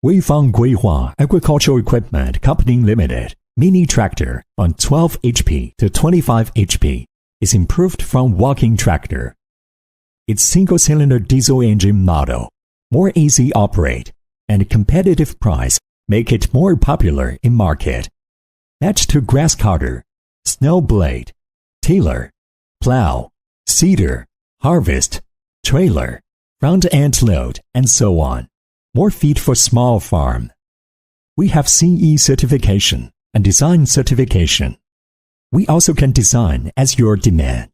We found Guihua Agricultural Equipment Company Limited mini tractor on 12 HP to 25 HP is improved from walking tractor. Its single-cylinder diesel engine model, more easy operate, and competitive price make it more popular in market. Matched to grass cutter, snow blade, tiller, plow, seeder, harvest, trailer, front-end load, and so on. More fit for small farm. We have CE certification and design certification. We also can design as your demand.